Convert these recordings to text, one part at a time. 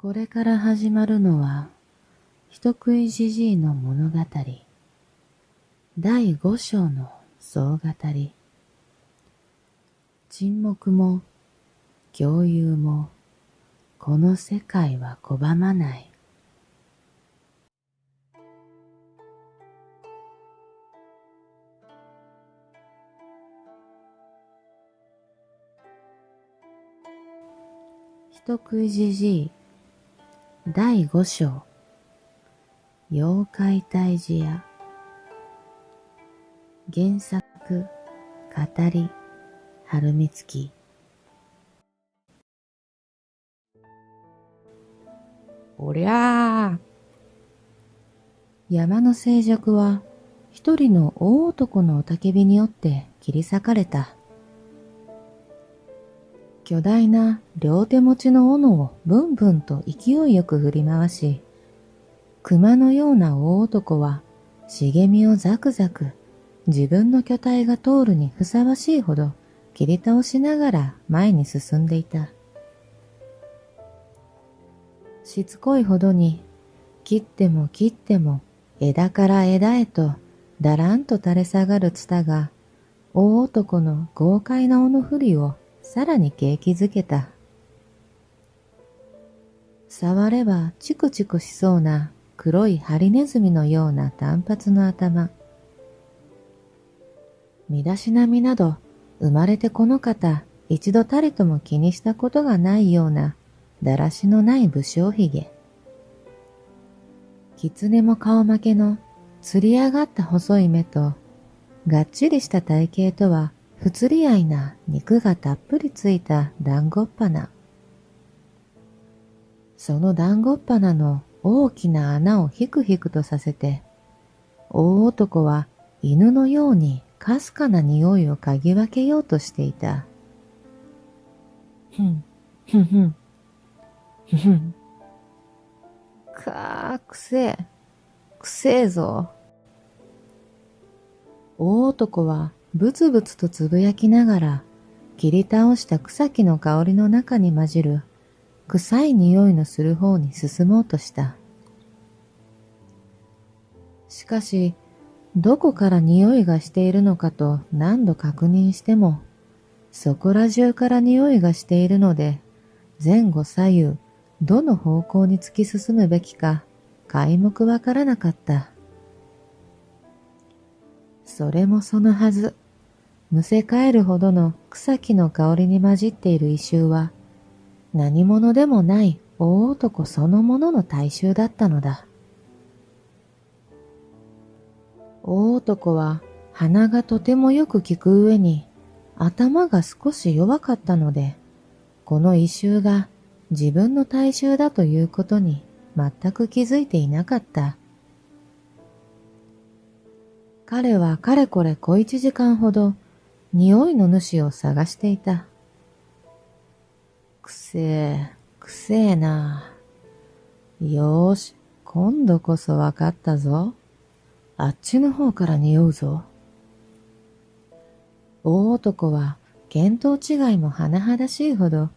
これから始まるのは、人食いじじいの物語、第5章の総語り。沈黙も共有も、この世界は拒まない。人食いじじい第5章、妖怪退治屋。原作、語り、春美月。おりゃあ。山の静寂は一人の大男の雄たけびによって切り裂かれた。巨大な両手持ちの斧をブンブンと勢いよく振り回し、熊のような大男は茂みをザクザク自分の巨体が通るにふさわしいほど切り倒しながら前に進んでいた。しつこいほどに切っても切っても枝から枝へとだらんと垂れ下がるツタが大男の豪快な斧振りをさらに景気づけた。触ればチクチクしそうな黒いハリネズミのような短髪の頭。身だしなみなど生まれてこの方一度たりとも気にしたことがないようなだらしのない武将髭。狐も顔負けのつり上がった細い目とがっちりした体型とは不釣り合いな肉がたっぷりついた団子っ鼻。その団子っ鼻の大きな穴をヒクヒクとさせて、大男は犬のようにかすかな匂いを嗅ぎ分けようとしていた。ふん、ふんふん、ふふん。くせえぞ。大男はブツブツとつぶやきながら、切り倒した草木の香りの中に混じる臭い匂いのする方に進もうとした。しかし、どこから匂いがしているのかと何度確認しても、そこら中から匂いがしているので、前後左右、どの方向に突き進むべきか、皆目わからなかった。それもそのはず。むせ返るほどの草木の香りに混じっている異臭は、何者でもない大男そのものの体臭だったのだ。大男は鼻がとてもよく効く上に、頭が少し弱かったので、この異臭が自分の体臭だということに全く気づいていなかった。彼はかれこれ小1時間ほど匂いの主を探していた。くせえな。よーし、今度こそわかったぞ。あっちの方から匂うぞ。大男は見当違いも甚だしいほど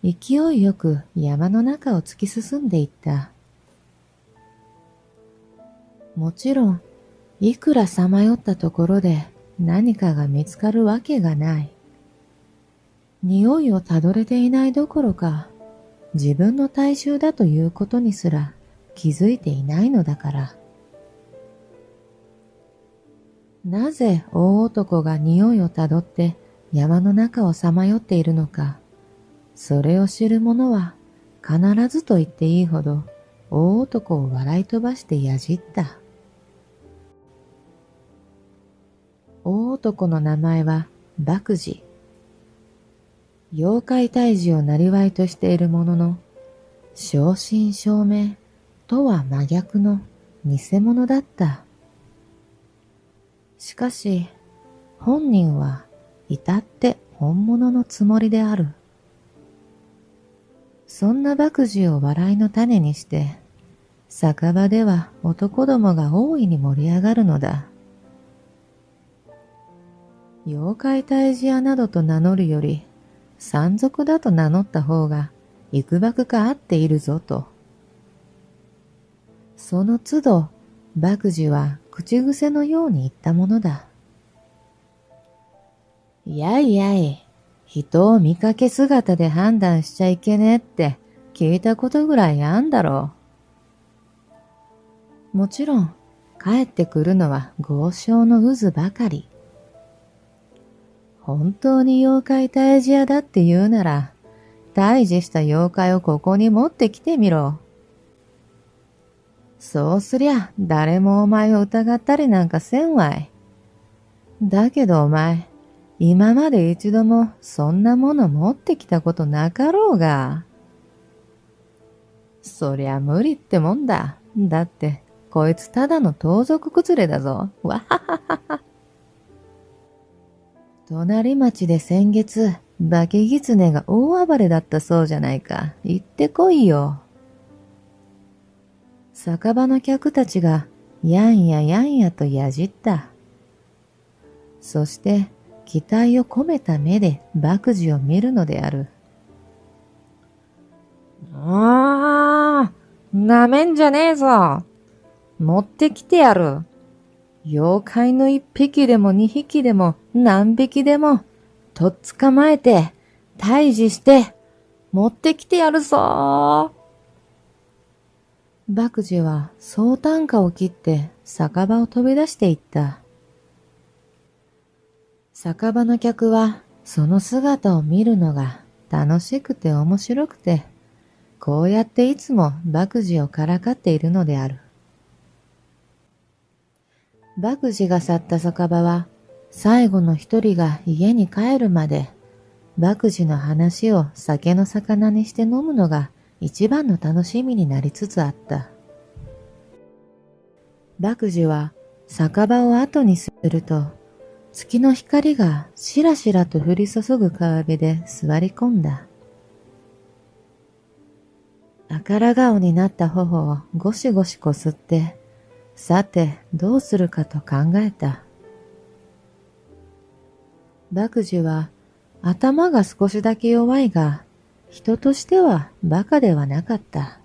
勢いよく山の中を突き進んでいった。もちろん、いくらさまよったところで何かが見つかるわけがない。匂いをたどれていないどころか、自分の体臭だということにすら気づいていないのだから。なぜ大男が匂いをたどって山の中をさまよっているのか、それを知る者は必ずと言っていいほど大男を笑い飛ばしてやじった。大男の名前は莫事。妖怪退治を生業としているものの、正真正銘とは真逆の偽物だった。しかし、本人は至って本物のつもりである。そんな莫事を笑いの種にして、酒場では男どもが大いに盛り上がるのだ。妖怪退治屋などと名乗るより、山賊だと名乗った方がいくばくか合っているぞと。その都度、麦樹は口癖のように言ったものだ。やいやい、人を見かけ姿で判断しちゃいけねえって聞いたことぐらいあんだろう。もちろん、帰ってくるのは豪商の渦ばかり。本当に妖怪退治屋だって言うなら、退治した妖怪をここに持ってきてみろ。そうすりゃ誰もお前を疑ったりなんかせんわい。だけどお前、今まで一度もそんなもの持ってきたことなかろうが。そりゃ無理ってもんだ。だって、こいつただの盗賊崩れだぞ。わはははは。隣町で先月、化け狐が大暴れだったそうじゃないか。行ってこいよ。酒場の客たちがやんややんやとやじった。そして期待を込めた目で麦樹を見るのである。なめんじゃねえぞ。持ってきてやる。妖怪の一匹でも二匹でも何匹でもとっ捕まえて退治して持ってきてやるぞ。麦樹は総短歌を切って酒場を飛び出していった。酒場の客はその姿を見るのが楽しくて面白くて、こうやっていつも麦樹をからかっているのである。麦樹が去った酒場は最後の一人が家に帰るまで麦樹の話を酒の魚にして飲むのが一番の楽しみになりつつあった。麦樹は酒場を後にすると、月の光がしらしらと降り注ぐ川辺で座り込んだ。赤ら顔になった頬をゴシゴシこすって、さてどうするかと考えた。麦樹は頭が少しだけ弱いが、人としては馬鹿ではなかった。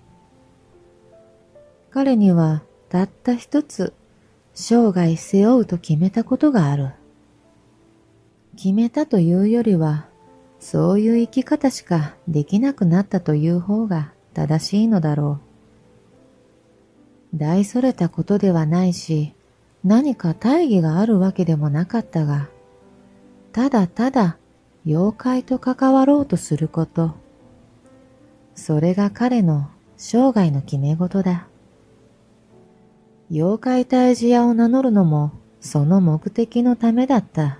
彼にはたった一つ生涯背負うと決めたことがある。決めたというよりは、そういう生き方しかできなくなったという方が正しいのだろう。大それたことではないし、何か大義があるわけでもなかったが、ただただ妖怪と関わろうとすること。それが彼の生涯の決め事だ。妖怪退治屋を名乗るのもその目的のためだった。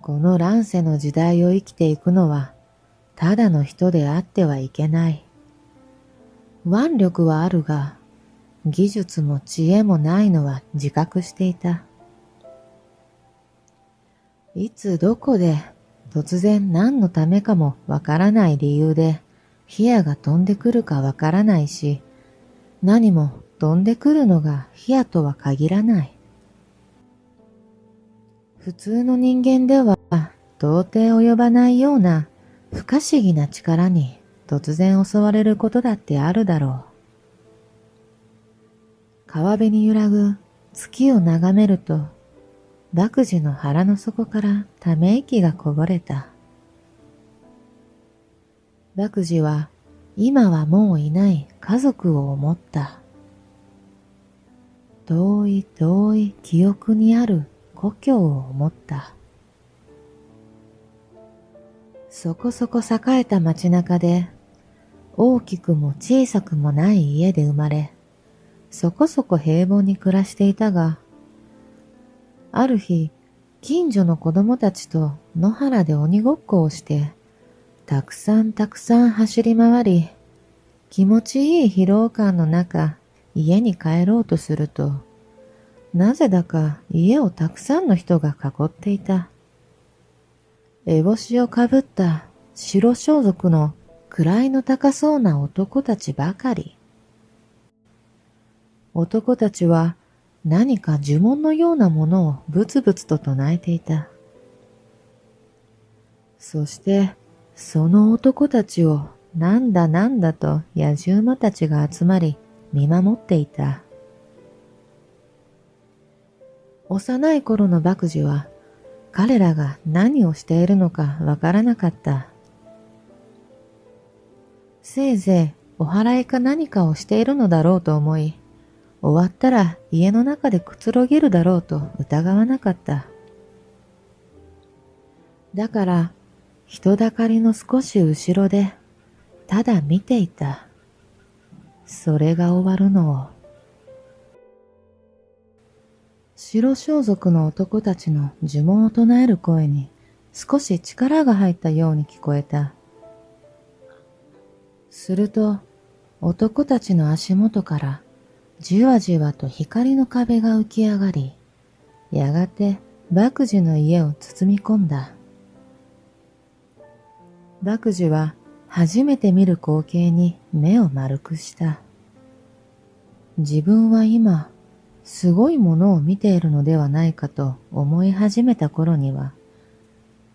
この乱世の時代を生きていくのはただの人であってはいけない。腕力はあるが、技術も知恵もないのは自覚していた。いつどこで突然何のためかもわからない理由で火矢が飛んでくるかわからないし、何も飛んでくるのが火矢とは限らない。普通の人間では到底及ばないような不可思議な力に突然襲われることだってあるだろう。川辺に揺らぐ月を眺めると、麦樹の腹の底からため息がこぼれた。麦樹は今はもういない家族を思った。遠い遠い記憶にある故郷を思った。そこそこ栄えた街中で、大きくも小さくもない家で生まれ、そこそこ平凡に暮らしていたが、ある日、近所の子供たちと野原で鬼ごっこをして、たくさん走り回り、気持ちいい疲労感の中、家に帰ろうとすると、なぜだか家をたくさんの人が囲っていた。烏帽子をかぶった白装束の位の高そうな男たちばかり。男たちは何か呪文のようなものをブツブツと唱えていた。そしてその男たちをなんだなんだと野獣馬たちが集まり見守っていた。幼い頃の麦樹は彼らが何をしているのかわからなかった。せいぜいお祓いか何かをしているのだろうと思い、終わったら家の中でくつろげるだろうと疑わなかった。だから人だかりの少し後ろでただ見ていた。それが終わるのを。白装束の男たちの呪文を唱える声に少し力が入ったように聞こえた。すると男たちの足元からじわじわと光の壁が浮き上がり、やがて麦樹の家を包み込んだ。麦樹は初めて見る光景に目を丸くした。自分は今、すごいものを見ているのではないかと思い始めた頃には、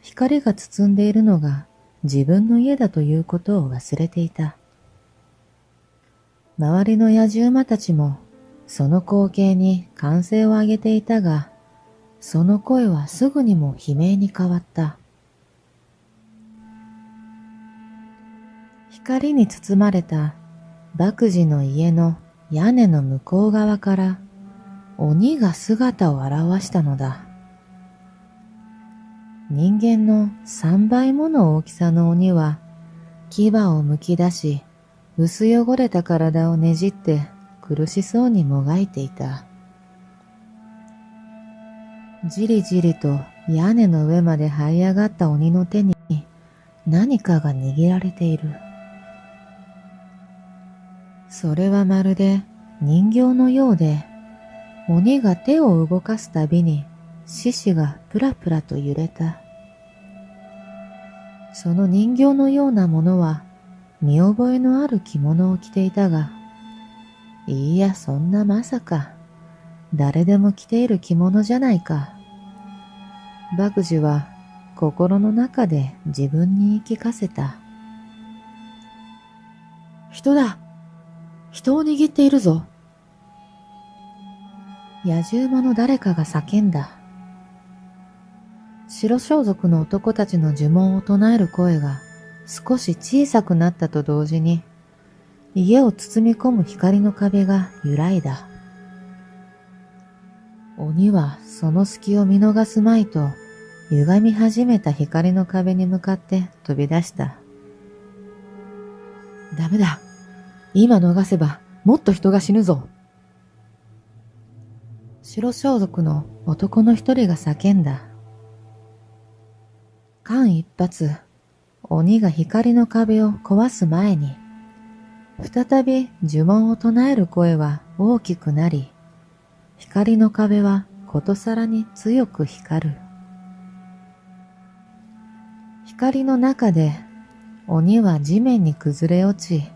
光が包んでいるのが自分の家だということを忘れていた。周りの野獣馬たちもその光景に歓声を上げていたが、その声はすぐにも悲鳴に変わった。光に包まれた麦樹の家の屋根の向こう側から鬼が姿を現したのだ。人間の3倍もの大きさの鬼は牙をむき出し、薄汚れた体をねじって苦しそうにもがいていた。じりじりと屋根の上まで這い上がった鬼の手に何かが握られている。それはまるで人形のようで、鬼が手を動かすたびに獅子がプラプラと揺れた。その人形のようなものは見覚えのある着物を着ていたが、いいやそんなまさか、誰でも着ている着物じゃないか。麦樹は心の中で自分に言い聞かせた。人だ！人を握っているぞ。野獣馬の誰かが叫んだ。白装束の男たちの呪文を唱える声が少し小さくなったと同時に、家を包み込む光の壁が揺らいだ。鬼はその隙を見逃すまいと、歪み始めた光の壁に向かって飛び出した。ダメだ。今逃せばもっと人が死ぬぞ。白装束の男の一人が叫んだ。間一髪、鬼が光の壁を壊す前に、再び呪文を唱える声は大きくなり、光の壁はことさらに強く光る。光の中で鬼は地面に崩れ落ち、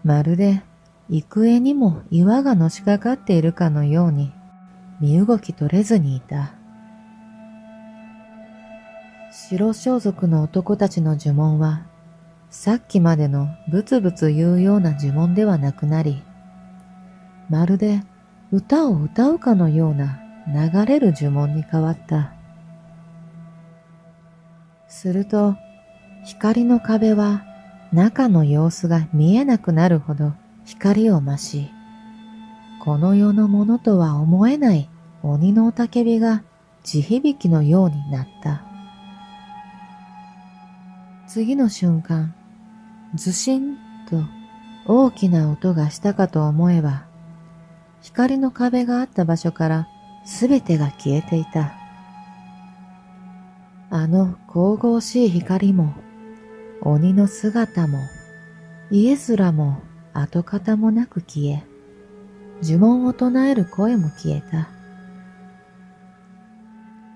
まるで幾重にも岩がのしかかっているかのように身動き取れずにいた。白装束の男たちの呪文は、さっきまでのブツブツ言うような呪文ではなくなり、まるで歌を歌うかのような流れる呪文に変わった。すると、光の壁は中の様子が見えなくなるほど光を増し、この世のものとは思えない鬼の雄たけびが地響きのようになった。次の瞬間、ズシンと大きな音がしたかと思えば、光の壁があった場所からすべてが消えていた。あの神々しい光も、鬼の姿も、家すらも跡形もなく消え、呪文を唱える声も消えた。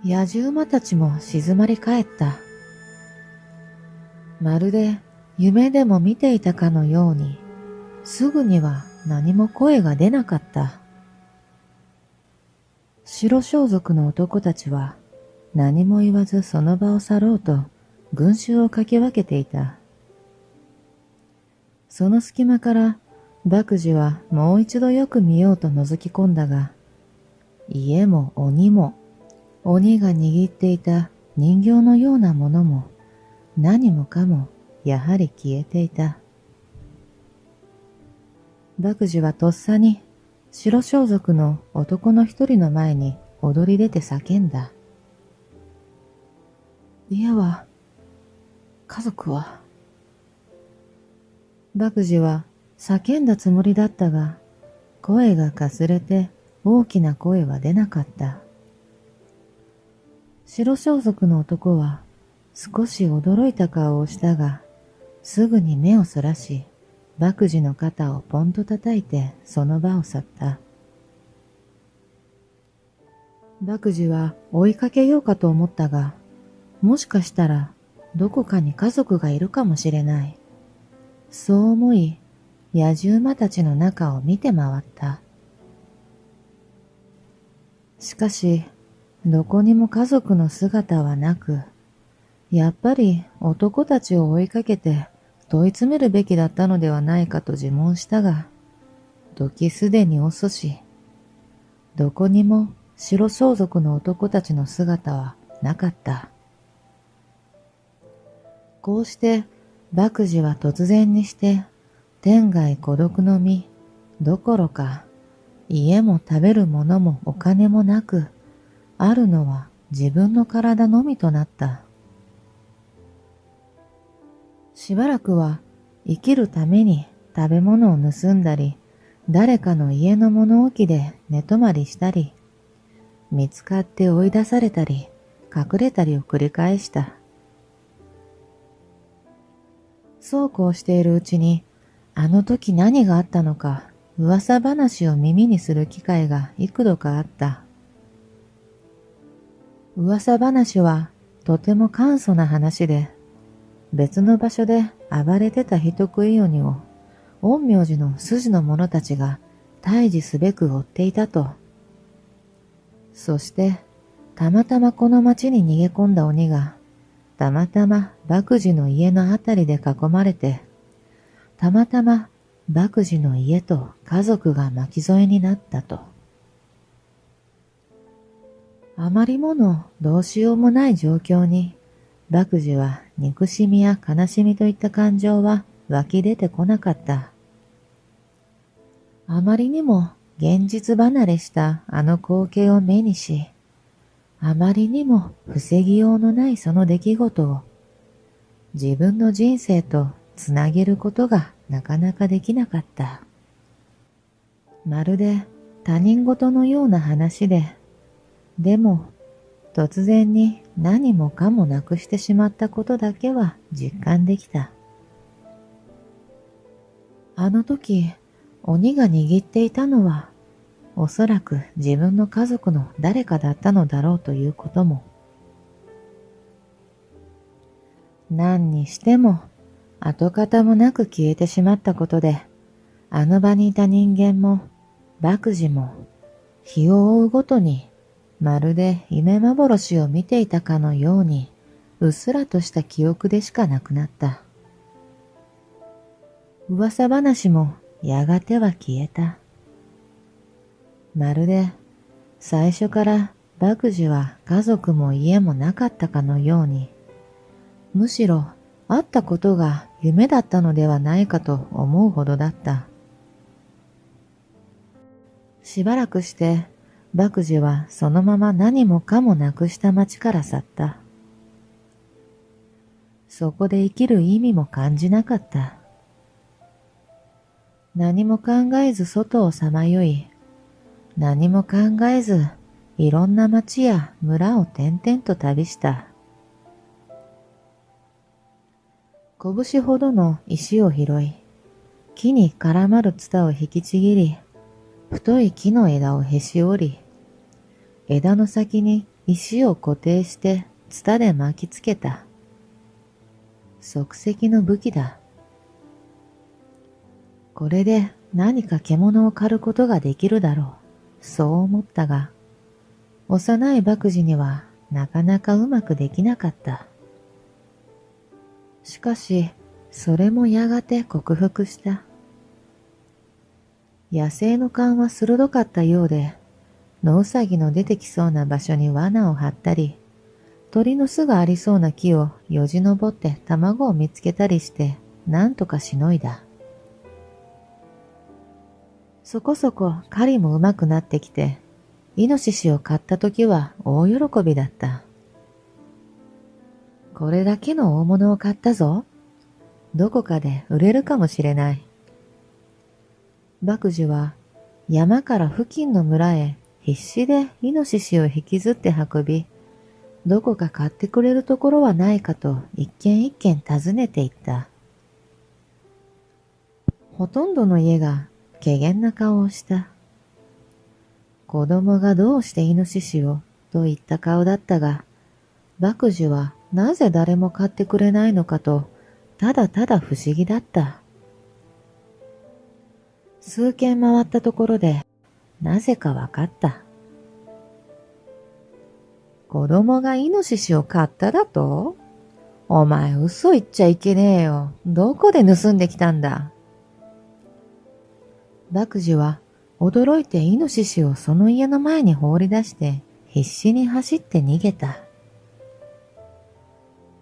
野獣馬たちも静まり返った。まるで夢でも見ていたかのように、すぐには何も声が出なかった。白装束の男たちは何も言わずその場を去ろうと群衆をかき分けていた。その隙間から麦樹はもう一度よく見ようと覗き込んだが、家も鬼も、鬼が握っていた人形のようなものも、何もかもやはり消えていた。麦樹はとっさに白装束の男の一人の前に踊り出て叫んだ。家は、家族は。麦樹は叫んだつもりだったが、声がかすれて大きな声は出なかった。白装束の男は少し驚いた顔をしたが、すぐに目をそらし、麦樹の肩をポンと叩いてその場を去った。麦樹は追いかけようかと思ったが、もしかしたらどこかに家族がいるかもしれない。そう思い、野獣馬たちの中を見て回った。しかし、どこにも家族の姿はなく、やっぱり男たちを追いかけて問い詰めるべきだったのではないかと自問したが、時すでに遅し、どこにも白装束の男たちの姿はなかった。こうして麦樹は突然にして天涯孤独の身どころか、家も食べるものもお金もなく、あるのは自分の体のみとなった。しばらくは生きるために食べ物を盗んだり、誰かの家の物置で寝泊まりしたり、見つかって追い出されたり、隠れたりを繰り返した。そうこうしているうちに、あの時何があったのか、噂話を耳にする機会が幾度かあった。噂話はとても簡素な話で、別の場所で暴れてた人食い鬼を陰陽師の筋の者たちが退治すべく追っていたと。そしてたまたまこの町に逃げ込んだ鬼がたまたま麦樹の家のあたりで囲まれて、たまたま麦樹の家と家族が巻き添えになったと。あまりものどうしようもない状況に、麦樹は憎しみや悲しみといった感情は湧き出てこなかった。あまりにも現実離れしたあの光景を目にし、あまりにも防ぎようのないその出来事を自分の人生とつなげることがなかなかできなかった。まるで他人事のような話で、でも突然に何もかもなくしてしまったことだけは実感できた。あの時、鬼が握っていたのは、おそらく自分の家族の誰かだったのだろうということも。何にしても、跡形もなく消えてしまったことで、あの場にいた人間も、麦樹も、日を追うごとに、まるで夢幻を見ていたかのように、うっすらとした記憶でしかなくなった。噂話もやがては消えた。まるで最初から麦樹は家族も家もなかったかのように、むしろ会ったことが夢だったのではないかと思うほどだった。しばらくして麦樹はそのまま何もかもなくした町から去った。そこで生きる意味も感じなかった。何も考えず外をさまよい、何も考えずいろんな町や村を転々と旅した。拳ほどの石を拾い、木に絡まるツタを引きちぎり、太い木の枝をへし折り、枝の先に石を固定してツタで巻きつけた。即席の武器だ。これで何か獣を狩ることができるだろう。そう思ったが、幼い麦樹にはなかなかうまくできなかった。しかし、それもやがて克服した。野生の勘は鋭かったようで、野ウサギの出てきそうな場所に罠を張ったり、鳥の巣がありそうな木をよじ登って卵を見つけたりして、なんとかしのいだ。そこそこ狩りもうまくなってきて、イノシシを買った時は大喜びだった。これだけの大物を買ったぞ。どこかで売れるかもしれない。麦樹は山から付近の村へ必死でイノシシを引きずって運び、どこか買ってくれるところはないかと一軒一軒訪ねていった。ほとんどの家が怪訝な顔をした。子供がどうしてイノシシをといった顔だったが、麦樹はなぜ誰も買ってくれないのかと、ただただ不思議だった。数軒回ったところで、なぜかわかった。子供がイノシシを買っただと？お前嘘言っちゃいけねえよ。どこで盗んできたんだ？麦樹は驚いてイノシシをその家の前に放り出して必死に走って逃げた。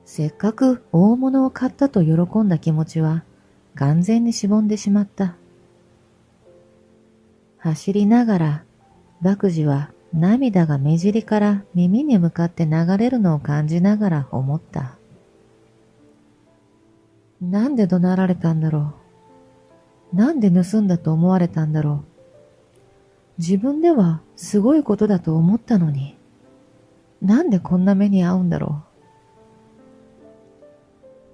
せっかく大物を買ったと喜んだ気持ちは完全にしぼんでしまった。走りながら麦樹は涙が目尻から耳に向かって流れるのを感じながら思った。なんで怒鳴られたんだろう。なんで盗んだと思われたんだろう。自分ではすごいことだと思ったのに、なんでこんな目に遭うんだろ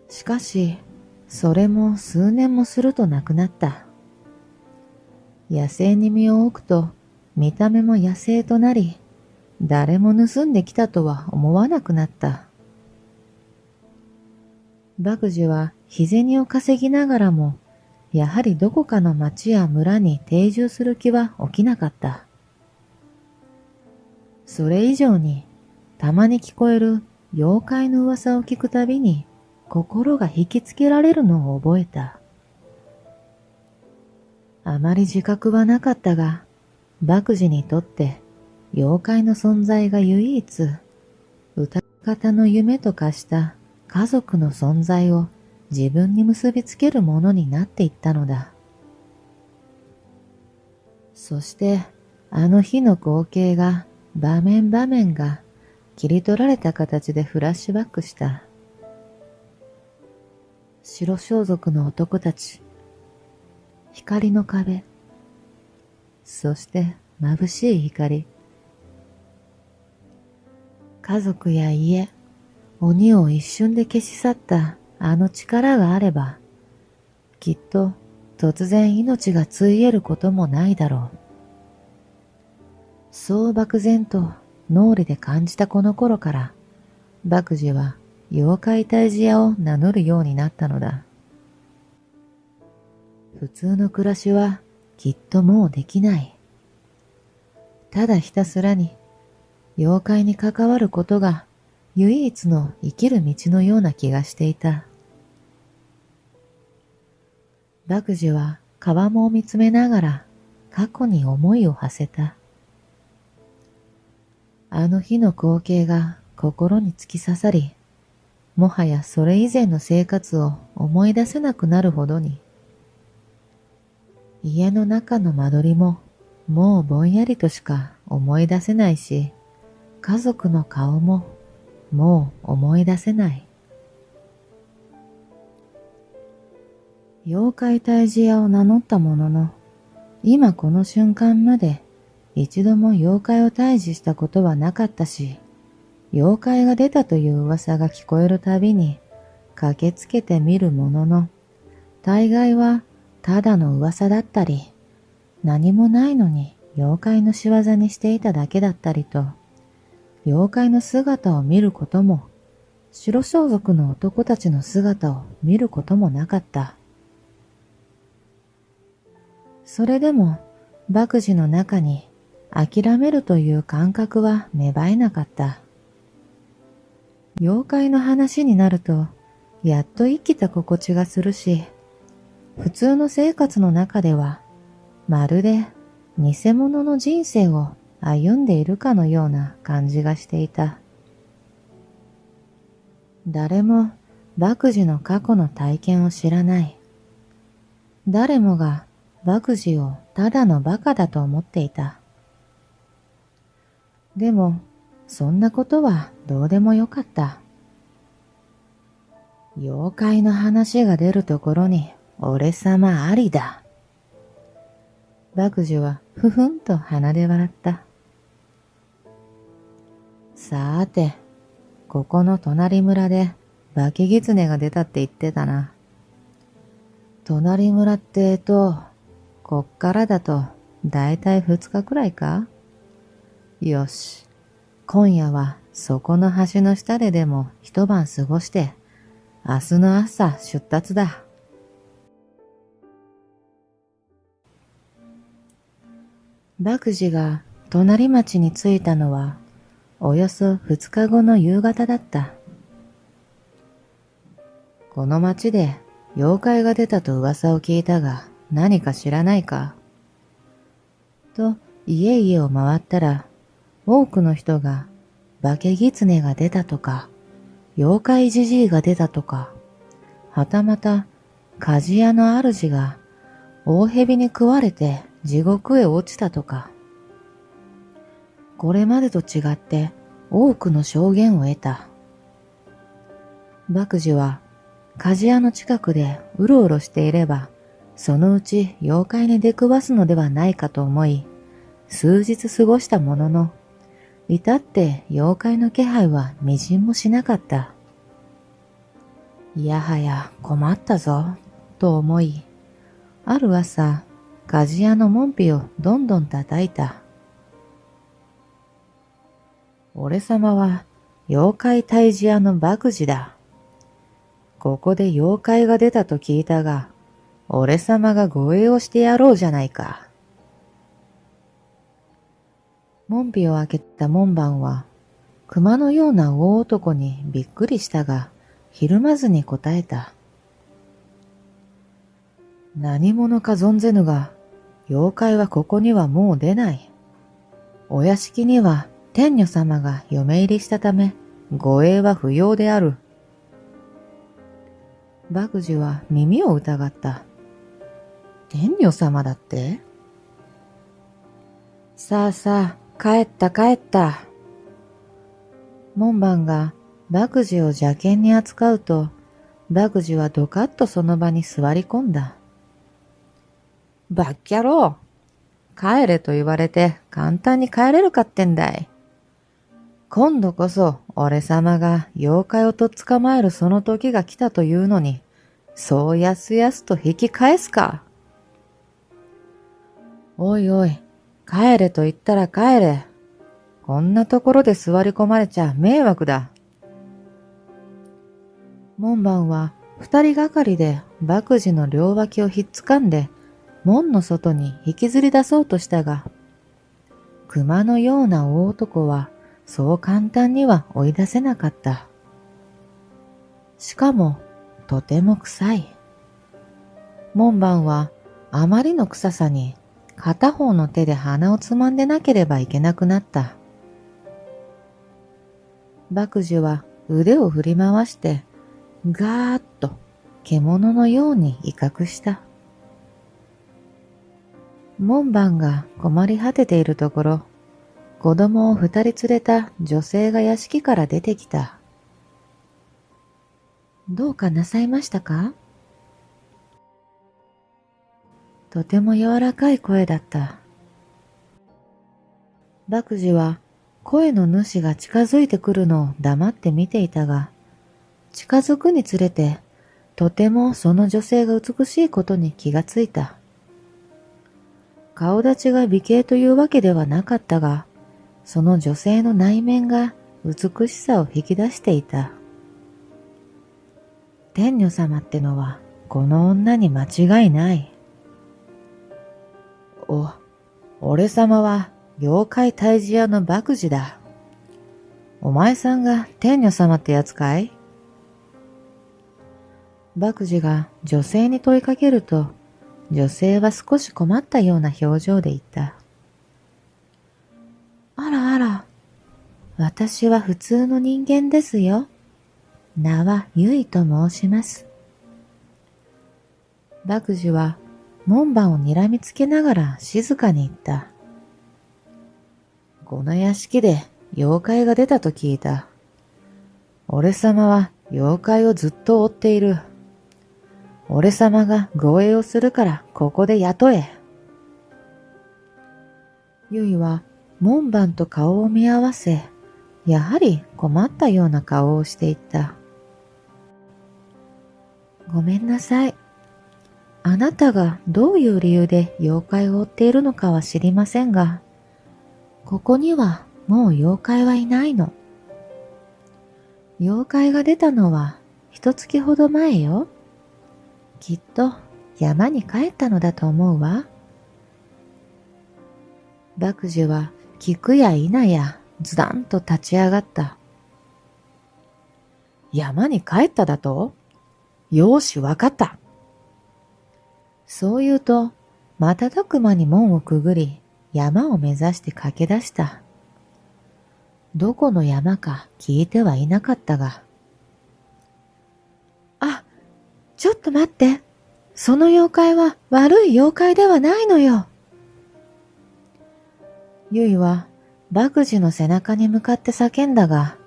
う。しかし、それも数年もするとなくなった。野生に身を置くと見た目も野生となり、誰も盗んできたとは思わなくなった。麦樹は日銭を稼ぎながらも、やはりどこかの町や村に定住する気は起きなかった。それ以上に、たまに聞こえる妖怪の噂を聞くたびに、心が引きつけられるのを覚えた。あまり自覚はなかったが、麦樹にとって妖怪の存在が唯一、歌方の夢と化した家族の存在を自分に結びつけるものになっていったのだ。そしてあの日の光景が場面場面が切り取られた形でフラッシュバックした。白装束の男たち、光の壁、そして眩しい光。家族や家、鬼を一瞬で消し去ったあの力があれば、きっと突然命がついえることもないだろう。そう漠然と脳裏で感じたこの頃から、麦樹は妖怪退治屋を名乗るようになったのだ。普通の暮らしはきっともうできない。ただひたすらに妖怪に関わることが唯一の生きる道のような気がしていた。麦樹は川面を見つめながら過去に思いを馳せた。あの日の光景が心に突き刺さり、もはやそれ以前の生活を思い出せなくなるほどに、家の中の間取りももうぼんやりとしか思い出せないし、家族の顔ももう思い出せない。妖怪退治屋を名乗ったものの、今この瞬間まで一度も妖怪を退治したことはなかったし、妖怪が出たという噂が聞こえるたびに駆けつけてみるものの、大概はただの噂だったり、何もないのに妖怪の仕業にしていただけだったりと、妖怪の姿を見ることも、白装束の男たちの姿を見ることもなかった。それでも、麦樹の中に諦めるという感覚は芽生えなかった。妖怪の話になると、やっと生きた心地がするし、普通の生活の中では、まるで偽物の人生を歩んでいるかのような感じがしていた。誰も爆児の過去の体験を知らない。誰もが爆児をただのバカだと思っていた。でも、そんなことはどうでもよかった。妖怪の話が出るところに俺様ありだ。爆児はふふんと鼻で笑った。さーて、ここの隣村で化け狐が出たって言ってたな。隣村ってこっからだとだいたい2日くらいか？よし、今夜はそこの橋の下ででも一晩過ごして、明日の朝出立だ。爆児が隣町に着いたのはおよそ2日後の夕方だった。この町で妖怪が出たと噂を聞いたが何か知らないか？と家々を回ったら多くの人が化け狐が出たとか妖怪じじいが出たとか、はたまた鍛冶屋の主が大蛇に食われて地獄へ落ちたとか、これまでと違って多くの証言を得た。爆児は鍛冶屋の近くでうろうろしていれば、そのうち妖怪に出くわすのではないかと思い、数日過ごしたものの、至って妖怪の気配はみじんもしなかった。いやはや困ったぞ、と思い、ある朝、鍛冶屋の門扉をどんどん叩いた。俺様は妖怪退治屋の爆児だ。ここで妖怪が出たと聞いたが、俺様が護衛をしてやろうじゃないか。門扉を開けた門番は、熊のような大男にびっくりしたが、ひるまずに答えた。何者か存ぜぬが、妖怪はここにはもう出ない。お屋敷には天女様が嫁入りしたため、護衛は不要である。爆児は耳を疑った。天女様だって？さあさあ、帰った帰った。門番が爆児を邪険に扱うと、爆児はドカッとその場に座り込んだ。バッキャロー、帰れと言われて簡単に帰れるかってんだい。今度こそ俺様が妖怪をとっ捕まえるその時が来たというのに、そうやすやすと引き返すか。おいおい、帰れと言ったら帰れ。こんなところで座り込まれちゃ迷惑だ。門番は二人がかりで爆児の両脇をひっつかんで、門の外に引きずり出そうとしたが、熊のような大男はそう簡単には追い出せなかった。しかも、とても臭い。門番はあまりの臭さに片方の手で鼻をつまんでなければいけなくなった。爆児は腕を振り回してガーッと獣のように威嚇した。門番が困り果てているところ、子供を2人連れた女性が屋敷から出てきた。どうかなさいましたか？とても柔らかい声だった。爆児は声の主が近づいてくるのを黙って見ていたが、近づくにつれてとてもその女性が美しいことに気がついた。顔立ちが美形というわけではなかったが、その女性の内面が美しさを引き出していた。天女様ってのはこの女に間違いない。俺様は妖怪退治屋の爆児だ。お前さんが天女様ってやつかい？麦寺が女性に問いかけると、女性は少し困ったような表情で言った。あらあら、私は普通の人間ですよ。名はゆいと申します。麦寺は門番を睨みつけながら静かに言った。この屋敷で妖怪が出たと聞いた。俺様は妖怪をずっと追っている。俺様が護衛をするからここで雇え。ゆいは門番と顔を見合わせ、やはり困ったような顔をしていった。ごめんなさい。あなたがどういう理由で妖怪を追っているのかは知りませんが、ここにはもう妖怪はいないの。妖怪が出たのは一月ほど前よ。きっと山に帰ったのだと思うわ。麦寺は聞くや否やズダンと立ち上がった。山に帰っただと？よーし、わかった。そう言うと、瞬く間に門をくぐり、山を目指して駆け出した。どこの山か聞いてはいなかったが。あ、ちょっと待って。その妖怪は悪い妖怪ではないのよ。ゆいは麦寺の背中に向かって叫んだが、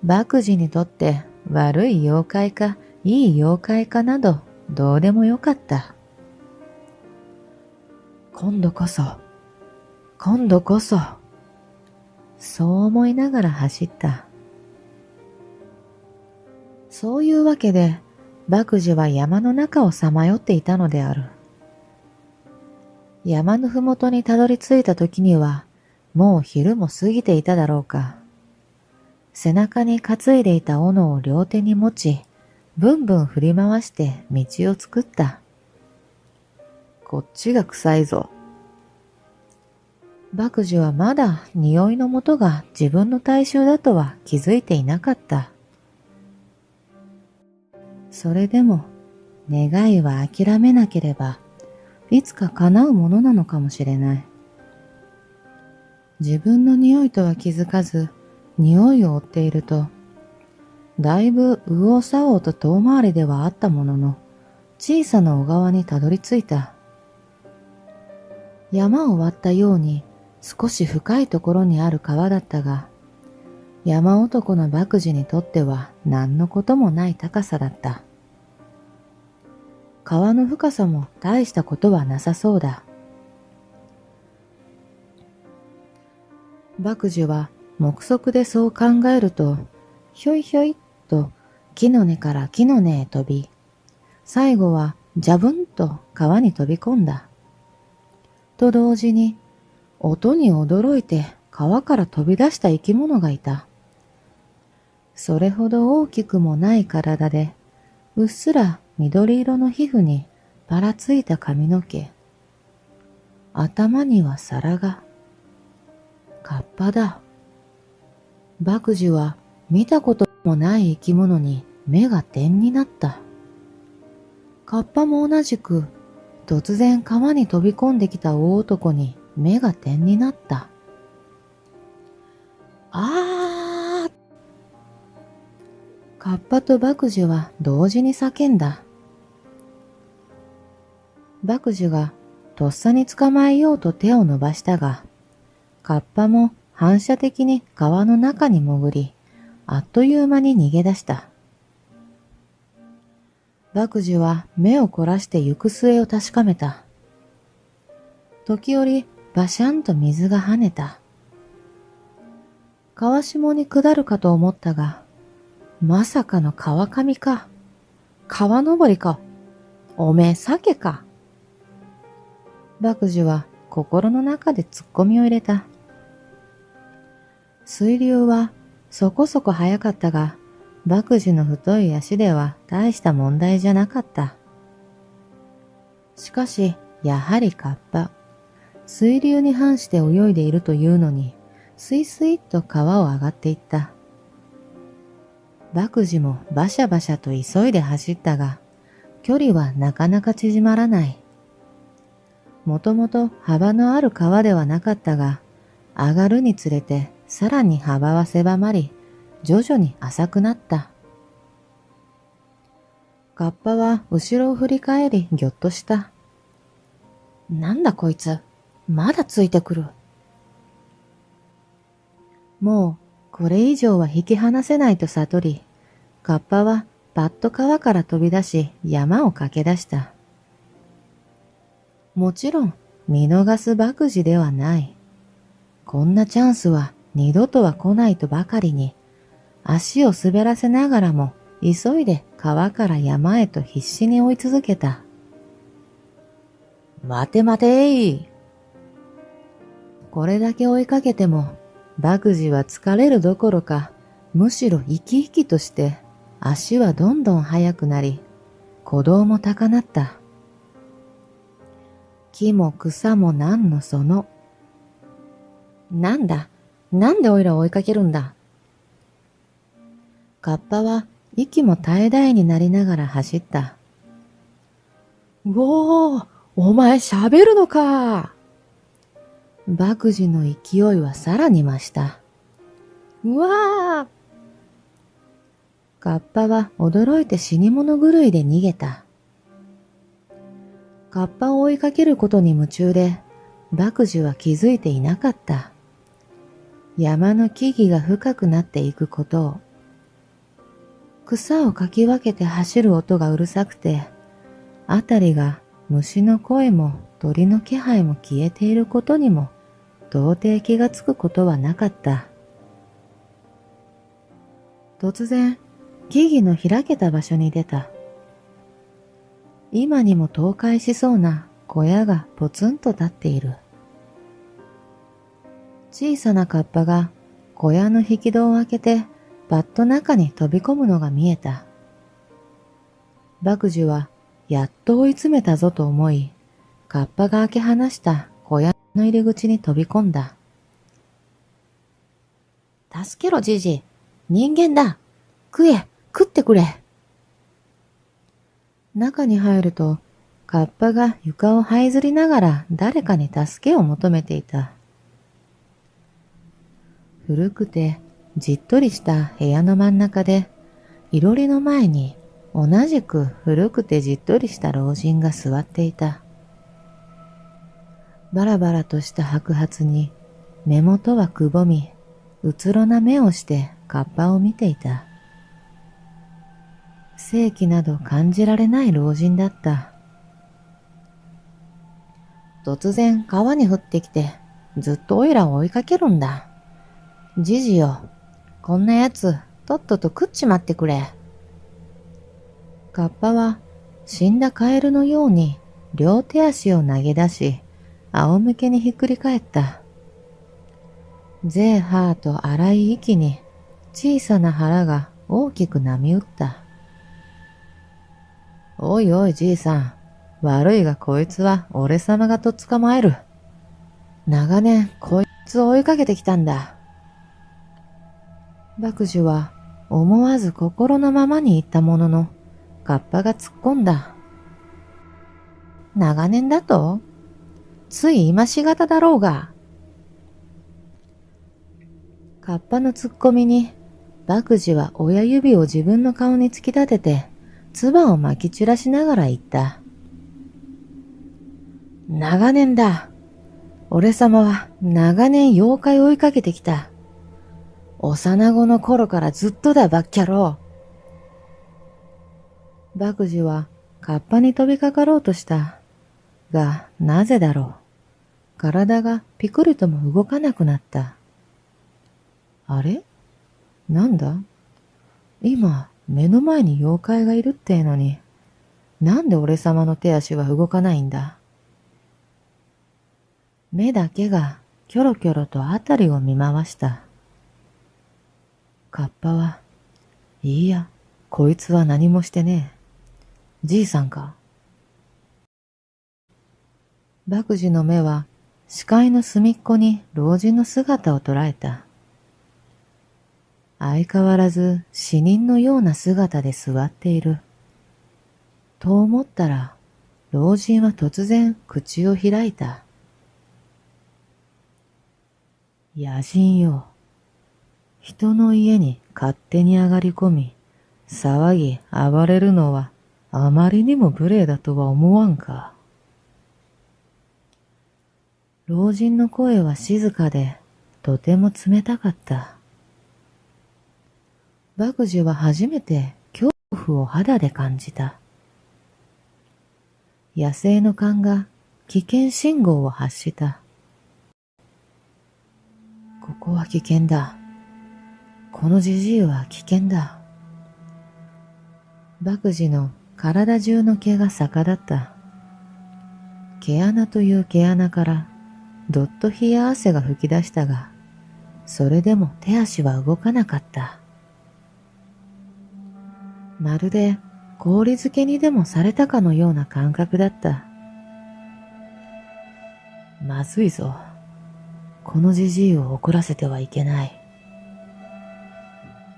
麦寺にとって悪い妖怪かいい妖怪かなどどうでもよかった。今度こそ、今度こそ、そう思いながら走った。そういうわけで、麦寺は山の中をさまよっていたのである。山のふもとにたどり着いた時には、もう昼も過ぎていただろうか。背中に担いでいた斧を両手に持ち、ブンブン振り回して道を作った。こっちが臭いぞ。麦寺はまだ匂いの元が自分の体臭だとは気づいていなかった。それでも願いは諦めなければいつか叶うものなのかもしれない。自分の匂いとは気づかず匂いを追っていると、だいぶ右往左往と遠回りではあったものの、小さな小川にたどり着いた。山を割ったように少し深いところにある川だったが、山男の麦寺にとっては何のこともない高さだった。川の深さも大したことはなさそうだ。麦寺は目測でそう考えると、ひょいひょいっと木の根から木の根へ飛び、最後はジャブンと川に飛び込んだ。と同時に、音に驚いて川から飛び出した生き物がいた。それほど大きくもない体で、うっすら緑色の皮膚にばらついた髪の毛。頭には皿が。カッパだ。麦寺は見たこともない生き物に目が点になった。カッパも同じく突然川に飛び込んできた大男に目が点になった。あー！カッパと麦寺は同時に叫んだ。麦寺がとっさに捕まえようと手を伸ばしたが、カッパも反射的に川の中に潜り、あっという間に逃げ出した。麦寺は目を凝らして行く末を確かめた。時折バシャンと水が跳ねた。川下に下るかと思ったが、まさかの川上か。川登りか。おめえ鮭か。麦寺は心の中で突っ込みを入れた。水流はそこそこ速かったが、麦寺の太い足では大した問題じゃなかった。しかし、やはりカッパ。水流に反して泳いでいるというのに、スイスイっと川を上がっていった。爆児もバシャバシャと急いで走ったが、距離はなかなか縮まらない。もともと幅のある川ではなかったが、上がるにつれてさらに幅は狭まり、徐々に浅くなった。カッパは後ろを振り返りぎょっとした。なんだこいつ、まだついてくる。もうこれ以上は引き離せないと悟り、カッパはパッと川から飛び出し山を駆け出した。もちろん見逃す博打ではない。こんなチャンスは二度とは来ないとばかりに、足を滑らせながらも急いで川から山へと必死に追い続けた。待て待てー。これだけ追いかけても、博打は疲れるどころか、むしろ生き生きとして足はどんどん速くなり、鼓動も高鳴った。木も草もなんのその。なんだ、なんでおいら追いかけるんだ。カッパは息も絶え絶えになりながら走った。うおー、お前喋るのか。博打の勢いはさらに増した。うわー。カッパは驚いて死に物狂いで逃げた。カッパを追いかけることに夢中で、博打は気づいていなかった。山の木々が深くなっていくことを。草をかき分けて走る音がうるさくて、あたりが虫の声も鳥の気配も消えていることにも到底気がつくことはなかった。突然、木々の開けた場所に出た。今にも倒壊しそうな小屋がポツンと立っている。小さなカッパが小屋の引き戸を開けてパッと中に飛び込むのが見えた。博打はやっと追い詰めたぞと思い、カッパが開け放した小屋の入り口に飛び込んだ。助けろじじ、人間だ。食ってくれ。中に入ると、カッパが床を這いずりながら誰かに助けを求めていた。古くてじっとりした部屋の真ん中で、いろりの前に同じく古くてじっとりした老人が座っていた。バラバラとした白髪に目元はくぼみ、うつろな目をしてカッパを見ていた。生気など感じられない老人だった。突然川に降ってきてずっとオイラを追いかけるんだ。じじよ、こんなやつとっとと食っちまってくれ。カッパは死んだカエルのように両手足を投げ出し、仰向けにひっくり返った。ゼーハーと荒い息に小さな腹が大きく波打った。おいおいじいさん、悪いがこいつは俺様がとっ捕まえる。長年こいつを追いかけてきたんだ。博打は思わず心のままに言ったものの、カッパが突っ込んだ。長年だと？つい今しがただろうが。カッパの突っ込みに、博打は親指を自分の顔に突き立てて、唾をまき散らしながら言った。長年だ。俺様は長年妖怪を追いかけてきた。幼子の頃からずっとだ、バッキャロー。博打はカッパに飛びかかろうとした。が、なぜだろう。体がピクリとも動かなくなった。あれ？なんだ？今、目の前に妖怪がいるってのに、なんで俺様の手足は動かないんだ？目だけがキョロキョロとあたりを見回した。カッパは、いいや、こいつは何もしてねえ。じいさんか。博打の目は視界の隅っこに老人の姿を捉えた。相変わらず死人のような姿で座っている。と思ったら、老人は突然口を開いた。野人よ。人の家に勝手に上がり込み、騒ぎ暴れるのはあまりにも無礼だとは思わんか。老人の声は静かで、とても冷たかった。麦樹は初めて恐怖を肌で感じた。野生の勘が危険信号を発した。ここは危険だ。このじじいは危険だ。麦樹の体中の毛が逆立った。毛穴という毛穴からどっと冷や汗が吹き出したが、それでも手足は動かなかった。まるで氷漬けにでもされたかのような感覚だった。まずいぞ。このじじいを怒らせてはいけない。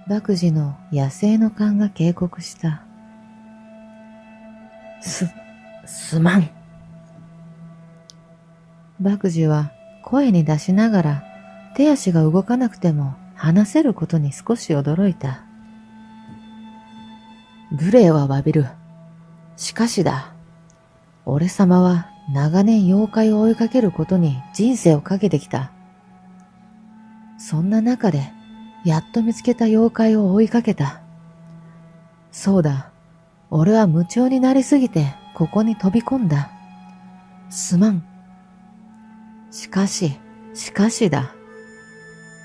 麦樹の野生の勘が警告した。すまん。麦樹は声に出しながら手足が動かなくても話せることに少し驚いた。無礼は詫びる。しかしだ。俺様は長年妖怪を追いかけることに人生をかけてきた。そんな中でやっと見つけた妖怪を追いかけた。そうだ。俺は夢中になりすぎてここに飛び込んだ。すまん。しかしだ。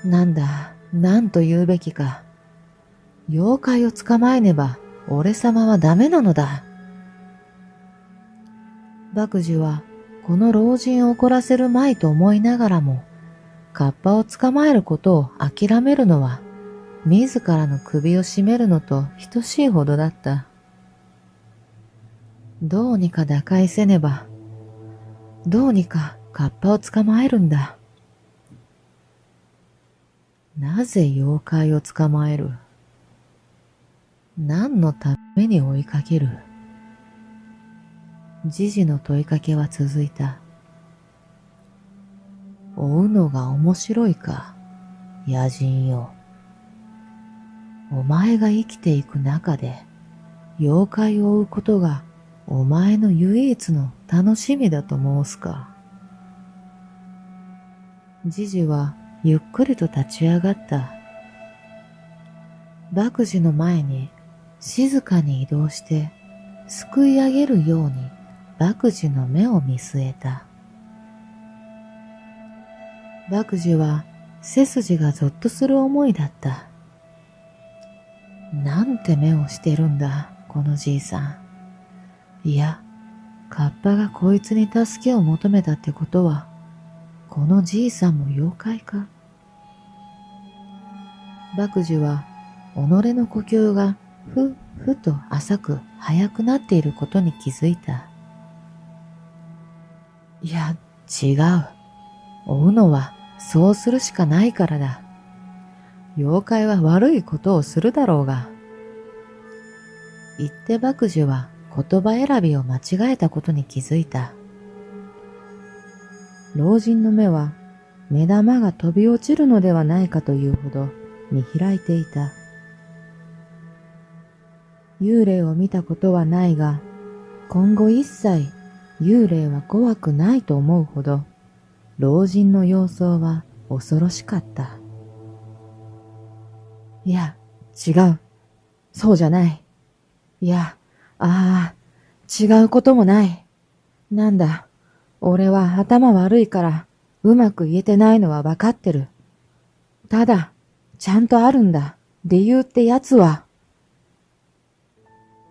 なんと言うべきか。妖怪を捕まえねば俺様はダメなのだ。麦樹はこの老人を怒らせるまいと思いながらも、カッパを捕まえることを諦めるのは、自らの首を絞めるのと等しいほどだった。どうにか打開せねば、どうにかカッパを捕まえるんだ。なぜ妖怪を捕まえる？何のために追いかける？ジジの問いかけは続いた。追うのが面白いか、野人よ。お前が生きていく中で、妖怪を追うことがお前の唯一の楽しみだと申すか。ジジはゆっくりと立ち上がった。麦樹の前に静かに移動してすくい上げるように麦樹の目を見据えた。麦樹は背筋がぞっとする思いだった。なんて目をしてるんだ、このじいさん。いや、カッパがこいつに助けを求めたってことは、このじいさんも妖怪か。麦樹は己の呼吸がふと浅く速くなっていることに気づいた。いや、違う。追うのはそうするしかないからだ。妖怪は悪いことをするだろうが。言って麦樹は言葉選びを間違えたことに気づいた。老人の目は目玉が飛び落ちるのではないかというほど見開いていた。幽霊を見たことはないが、今後一切幽霊は怖くないと思うほど、老人の様相は恐ろしかった。いや、違う。そうじゃない。いや、違うこともない。なんだ、俺は頭悪いからうまく言えてないのはわかってる。ただ、ちゃんとあるんだ。理由ってやつは。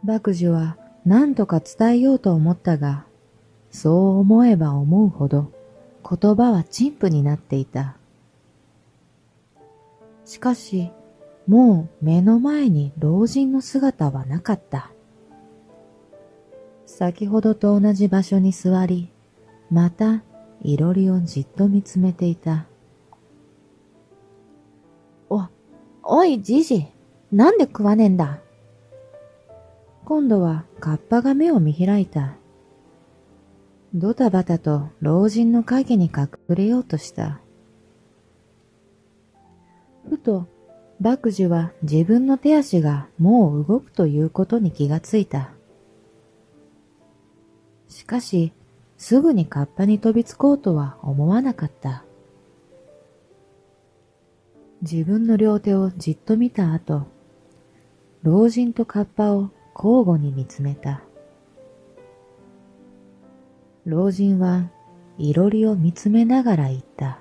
麦樹は何とか伝えようと思ったが、そう思えば思うほど言葉は陳腐になっていた。しかし、もう目の前に老人の姿はなかった。先ほどと同じ場所に座り、またいろりをじっと見つめていた。おい、じじ、なんで食わねえんだ。今度はカッパが目を見開いた。ドタバタと老人の影に隠れようとした。ふと、麦樹は自分の手足がもう動くということに気がついた。しかし、すぐにカッパに飛びつこうとは思わなかった。自分の両手をじっと見た後、老人とカッパを交互に見つめた。老人はいろりを見つめながら言った。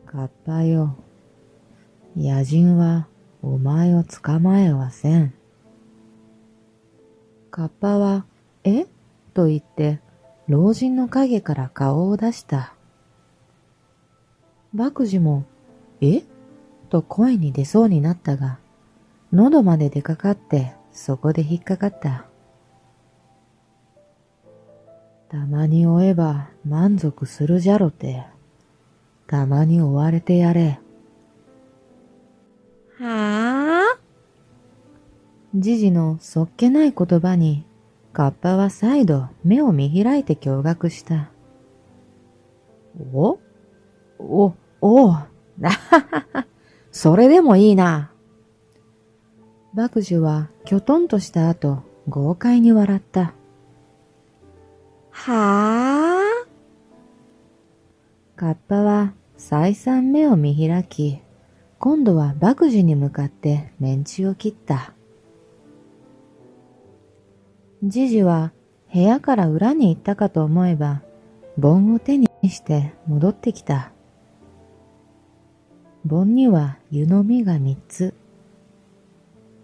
カッパよ、野人はお前を捕まえはせん。カッパは、えと言って老人の影から顔を出した。麦樹も、えと声に出そうになったが、喉まで出かかってそこで引っかかった。たまに追えば満足するじゃろて。たまに追われてやれ。はあ？じじのそっけない言葉に、カッパは再度目を見開いて驚愕した。おははは、それでもいいな。麦樹はきょとんとした後、豪快に笑った。はあ？カッパは再三目を見開き、今度は麦樹に向かってメンチを切った。じじは部屋から裏に行ったかと思えば、盆を手にして戻ってきた。盆には湯飲みが3つ。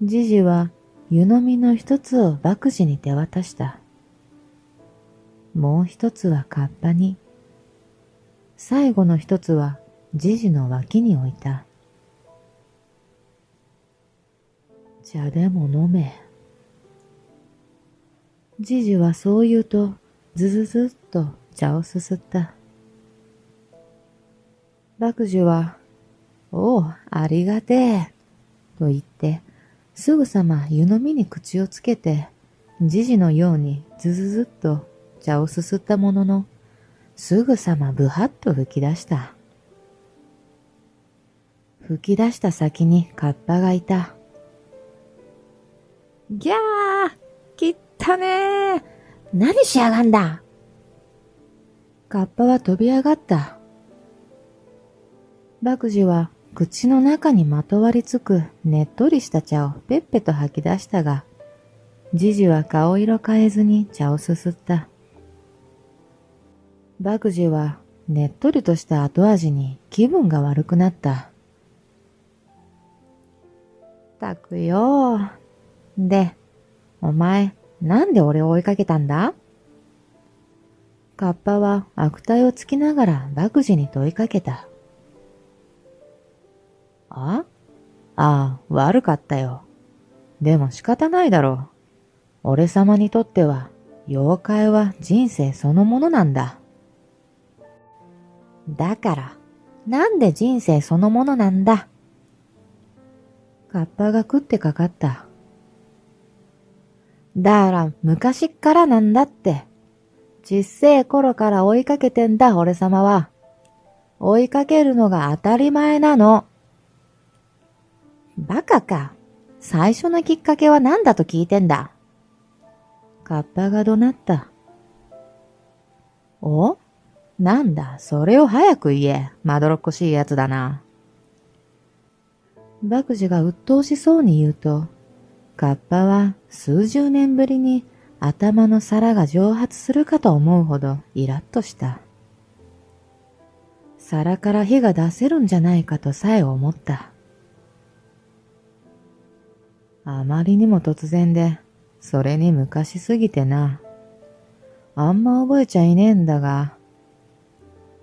じじは湯飲みの1つを麦樹に手渡した。もう1つはカッパに。最後の1つはじじの脇に置いた。茶でも飲め。じじはそう言うと、ずずずっと茶をすすった。麦樹は、おう、ありがてえ、と言って、すぐさま湯飲みに口をつけて、じじのようにずずずっと茶をすすったものの、すぐさまぶはっと吹き出した。吹き出した先にカッパがいた。ぎゃー、きったねー。何しやがんだ。カッパは飛び上がった。麦樹は口の中にまとわりつくねっとりした茶をペッペと吐き出したが、じじは顔色変えずに茶をすすった。麦樹はねっとりとした後味に気分が悪くなった。たくよー。で、お前、なんで俺を追いかけたんだ？カッパは悪態をつきながら麦樹に問いかけた。ああ、悪かったよ。でも仕方ないだろう。俺様にとっては、妖怪は人生そのものなんだ。だから、なんで人生そのものなんだ。カッパが食ってかかった。だから昔っからなんだって。ちっせえ頃から追いかけてんだ俺様は。追いかけるのが当たり前なの。バカか。最初のきっかけは何だと聞いてんだ。カッパが怒鳴った。お？なんだ、それを早く言え。まどろっこしいやつだな。麦樹が鬱陶しそうに言うと、カッパは数十年ぶりに頭の皿が蒸発するかと思うほどイラッとした。皿から火が出せるんじゃないかとさえ思った。あまりにも突然で、それに昔すぎてな。あんま覚えちゃいねえんだが、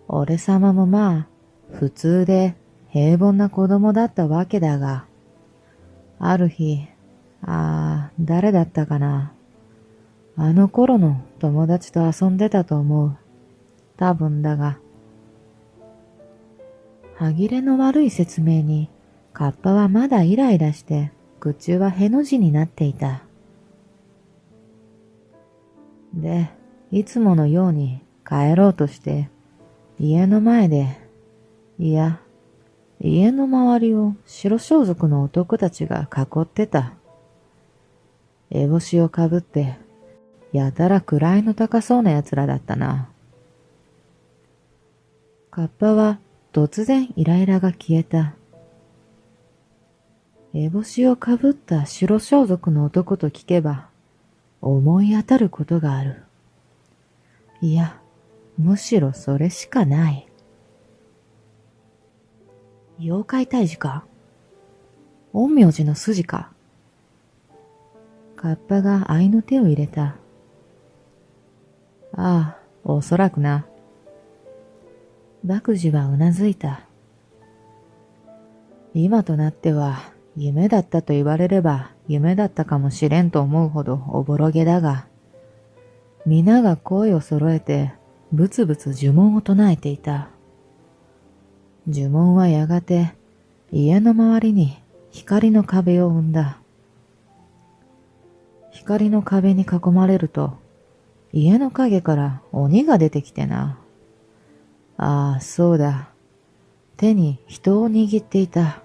俺様もまあ、普通で平凡な子供だったわけだが、ある日、誰だったかな。あの頃の友達と遊んでたと思う。多分だが。歯切れの悪い説明に、カッパはまだイライラして、口はへの字になっていた。で、いつものように帰ろうとして、家の前で、いや、家の周りを白装束の男たちが囲ってた。烏帽子をかぶって、やたら位の高そうな奴らだったな。カッパは突然イライラが消えた。烏帽子をかぶった白装束の男と聞けば、思い当たることがある。いや、むしろそれしかない。妖怪退治か？陰陽師の筋か？カッパが合いの手を入れた。ああ、おそらくな。麦寺はうなずいた。今となっては夢だったと言われれば夢だったかもしれんと思うほどおぼろげだが、皆が声を揃えてブツブツ呪文を唱えていた。呪文はやがて家の周りに光の壁を生んだ。光の壁に囲まれると家の影から鬼が出てきてな。ああ、そうだ。手に人を握っていた。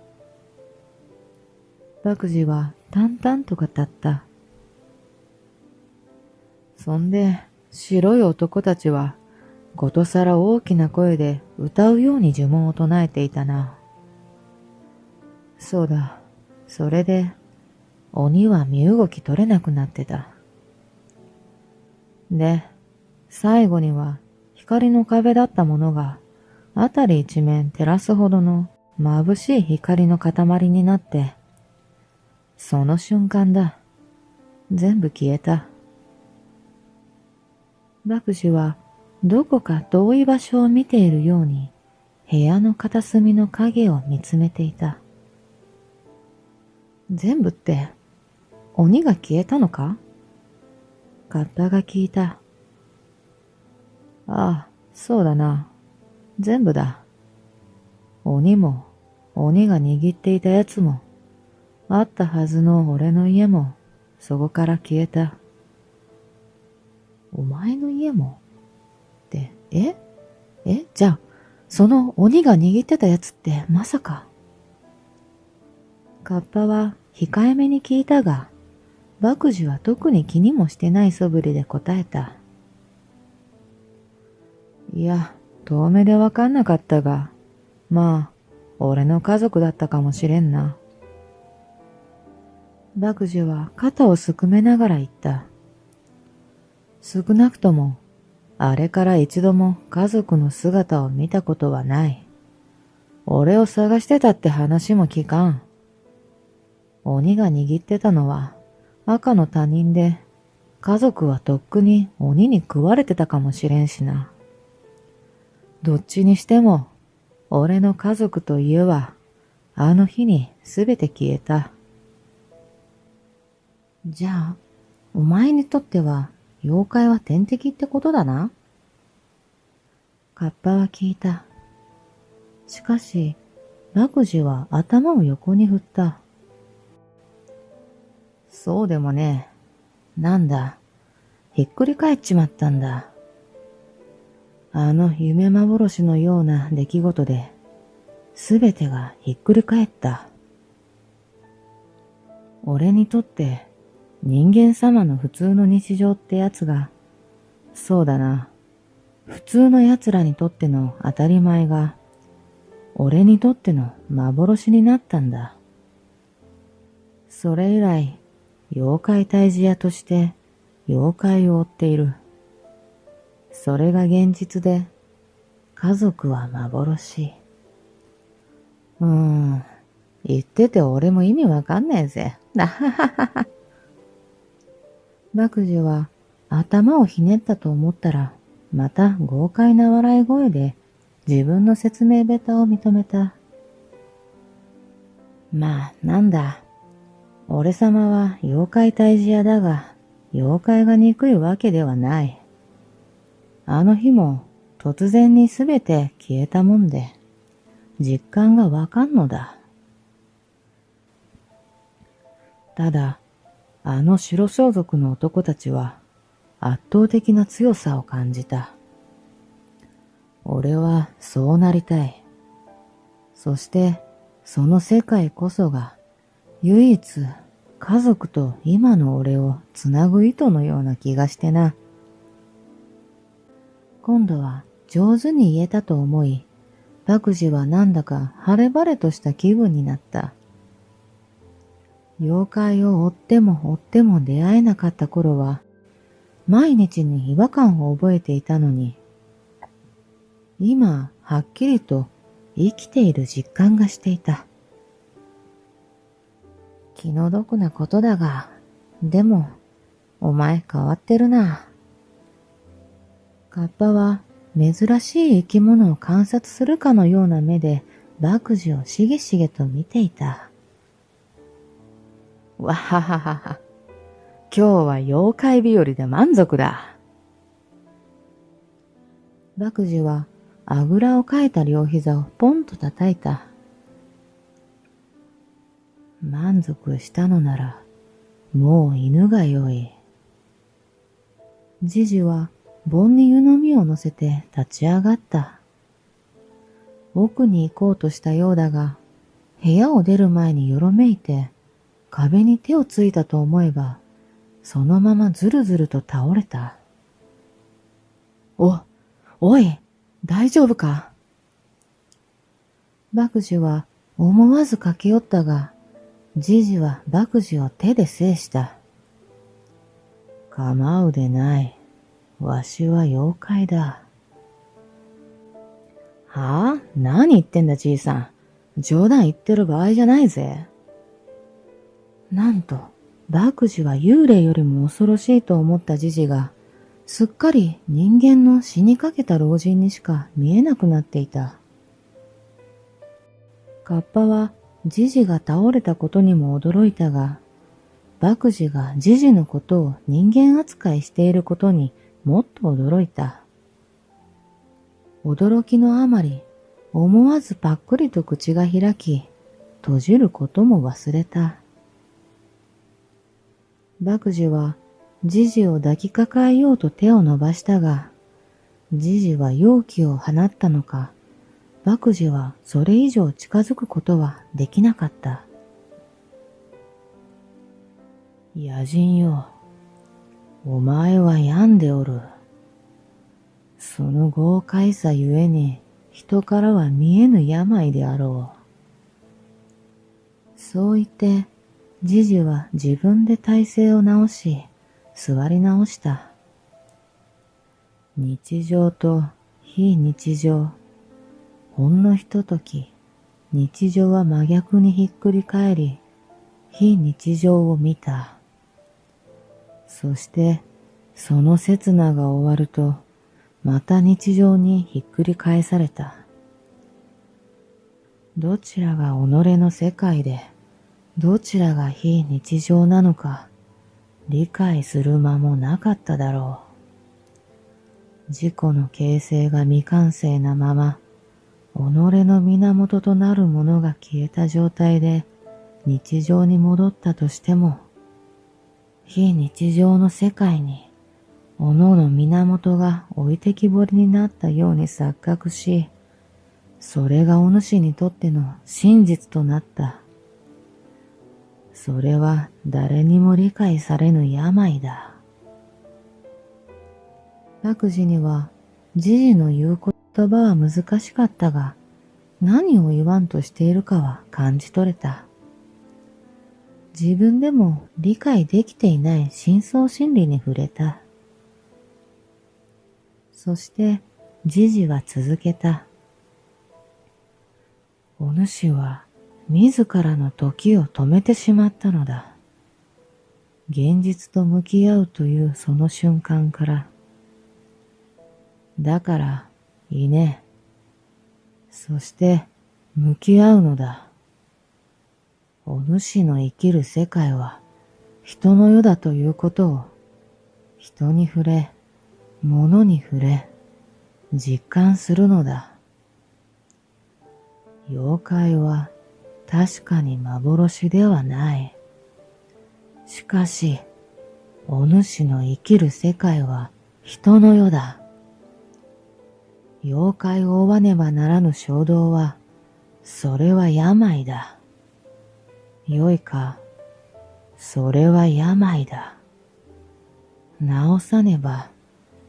麦寺は淡々と語った。そんで白い男たちはことさら大きな声で歌うように呪文を唱えていたな。そうだ。それで鬼は身動き取れなくなってた。で、最後には光の壁だったものがあたり一面照らすほどの眩しい光の塊になって、その瞬間だ。全部消えた。麦寺はどこか遠い場所を見ているように部屋の片隅の影を見つめていた。全部って鬼が消えたのか？カッパが聞いた。ああ、そうだな。全部だ。鬼も、鬼が握っていたやつも、あったはずの俺の家も、そこから消えた。お前の家も？って、じゃあ、その鬼が握ってたやつってまさか？カッパは控えめに聞いたが、麦寺は特に気にもしてない素振りで答えた。いや、遠目でわかんなかったが、まあ、俺の家族だったかもしれんな。麦寺は肩をすくめながら言った。少なくとも、あれから一度も家族の姿を見たことはない。俺を探してたって話も聞かん。鬼が握ってたのは赤の他人で、家族はとっくに鬼に食われてたかもしれんしな。どっちにしても、俺の家族と家は、あの日にすべて消えた。じゃあ、お前にとっては、妖怪は天敵ってことだな？カッパは聞いた。しかし、麦寺は頭を横に振った。そうでもねえ。なんだ、ひっくり返っちまったんだ。あの夢幻のような出来事で、すべてがひっくり返った。俺にとって人間様の普通の日常ってやつが、そうだな、普通の奴らにとっての当たり前が、俺にとっての幻になったんだ。それ以来、妖怪退治屋として妖怪を追っている。それが現実で、家族は幻。言ってて俺も意味わかんねえぜ。なはははは。麦寺は頭をひねったと思ったら、また豪快な笑い声で自分の説明下手を認めた。まあ、なんだ。俺様は妖怪退治屋だが、妖怪が憎いわけではない。あの日も突然にすべて消えたもんで、実感がわかんのだ。ただ、あの白装束の男たちは圧倒的な強さを感じた。俺はそうなりたい。そしてその世界こそが唯一家族と今の俺をつなぐ糸のような気がしてな。今度は上手に言えたと思い、爆児はなんだか晴れ晴れとした気分になった。妖怪を追っても追っても出会えなかった頃は、毎日に違和感を覚えていたのに、今はっきりと生きている実感がしていた。気の毒なことだが、でも、お前変わってるな。カッパは珍しい生き物を観察するかのような目で爆児をしげしげと見ていた。わはははは。今日は妖怪日和で満足だ。爆児はあぐらをかいた両膝をポンと叩いた。満足したのなら、もう犬がよい。じじは盆に湯飲みを乗せて立ち上がった。奥に行こうとしたようだが、部屋を出る前によろめいて、壁に手をついたと思えば、そのままずるずると倒れた。おい、大丈夫か？爆児は思わず駆け寄ったが、じじは爆児を手で制した。構うでない。わしは妖怪だ。はあ？何言ってんだじいさん。冗談言ってる場合じゃないぜ。なんと、爆児は幽霊よりも恐ろしいと思ったじじが、すっかり人間の死にかけた老人にしか見えなくなっていた。カッパはじじが倒れたことにも驚いたが、爆児がじじのことを人間扱いしていることにもっと驚いた。驚きのあまり、思わずパックリと口が開き、閉じることも忘れた。爆児はじじを抱きかかえようと手を伸ばしたが、じじは勇気を放ったのか、爆児はそれ以上近づくことはできなかった。野人よ、お前は病んでおる。その豪快さゆえに人からは見えぬ病であろう。そう言って、じじは自分で体勢を直し、座り直した。日常と非日常。ほんのひととき、日常は真逆にひっくり返り、非日常を見た。そして、その刹那が終わると、また日常にひっくり返された。どちらが己の世界で、どちらが非日常なのか、理解する間もなかっただろう。自己の形成が未完成なまま、己の源となるものが消えた状態で日常に戻ったとしても、非日常の世界に、己の源が置いてきぼりになったように錯覚し、それがお主にとっての真実となった。それは誰にも理解されぬ病だ。爆児には、じじの言う言葉は難しかったが、何を言わんとしているかは感じ取れた。自分でも理解できていない深層心理に触れた。そして、じじは続けた。お主は、自らの時を止めてしまったのだ。現実と向き合うというその瞬間から。だから、いいね。そして、向き合うのだ。お主の生きる世界は、人の世だということを、人に触れ、物に触れ、実感するのだ。妖怪は確かに幻ではない。しかし、お主の生きる世界は人の世だ。妖怪を追わねばならぬ衝動は、それは病だ。よいか、それは病だ。治さねば、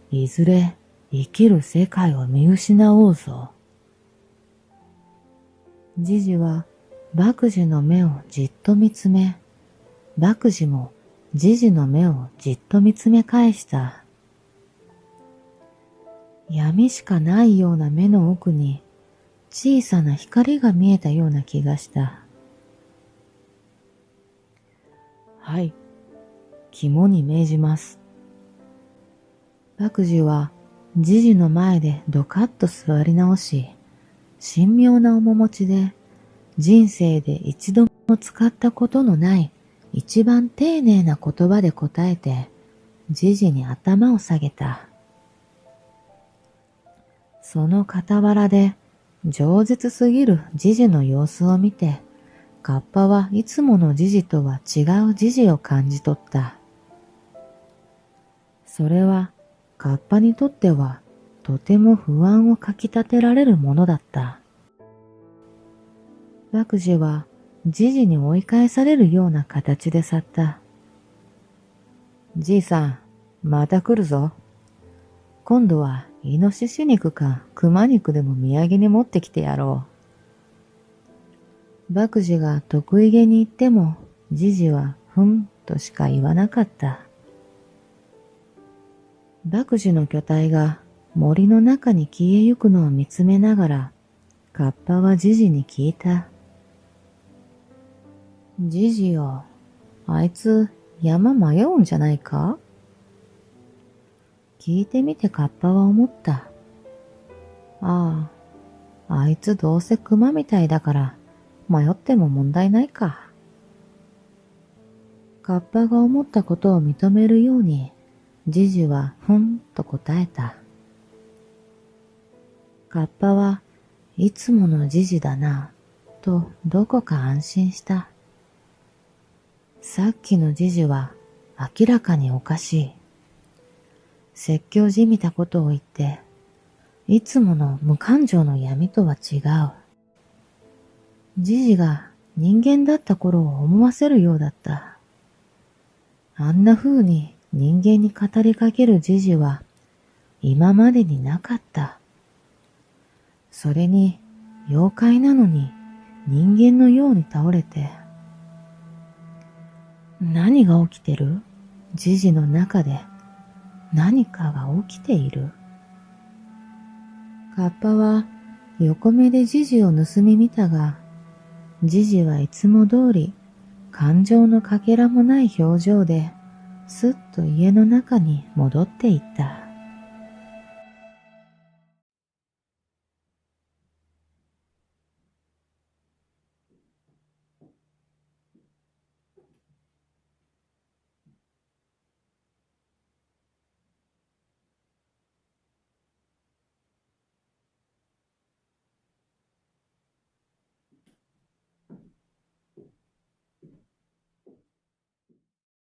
いずれ生きる世界を見失おうぞ。じじは麦樹の目をじっと見つめ、麦樹もじじの目をじっと見つめ返した。闇しかないような目の奥に小さな光が見えたような気がした。はい、肝に銘じます。麦樹はじじの前でドカッと座り直し、神妙な面持ちで人生で一度も使ったことのない一番丁寧な言葉で答えて、じじに頭を下げた。その傍らで饒舌すぎるじじの様子を見て、カッパはいつものじじとは違うじじを感じ取った。それはカッパにとってはとても不安をかきたてられるものだった。麦樹はじじに追い返されるような形で去った。じいさん、また来るぞ。今度はイノシシ肉か熊肉でも土産に持ってきてやろう。麦樹が得意げに言っても、じじはふんとしか言わなかった。麦樹の巨体が森の中に消えゆくのを見つめながら、カッパはじじに聞いた。じじよ、あいつ山迷うんじゃないか？聞いてみてカッパは思った。ああ、あいつどうせ熊みたいだから迷っても問題ないか。カッパが思ったことを認めるように、じじはふんと答えた。カッパはいつものじじだな、とどこか安心した。さっきのじじは明らかにおかしい。説教じみたことを言って、いつもの無感情の闇とは違う。じじが人間だった頃を思わせるようだった。あんな風に人間に語りかけるじじは今までになかった。それに妖怪なのに人間のように倒れて。何が起きてる？じじの中で何かが起きている。カッパは横目でじじを盗み見たが、じじはいつも通り感情のかけらもない表情で、すっと家の中に戻っていった。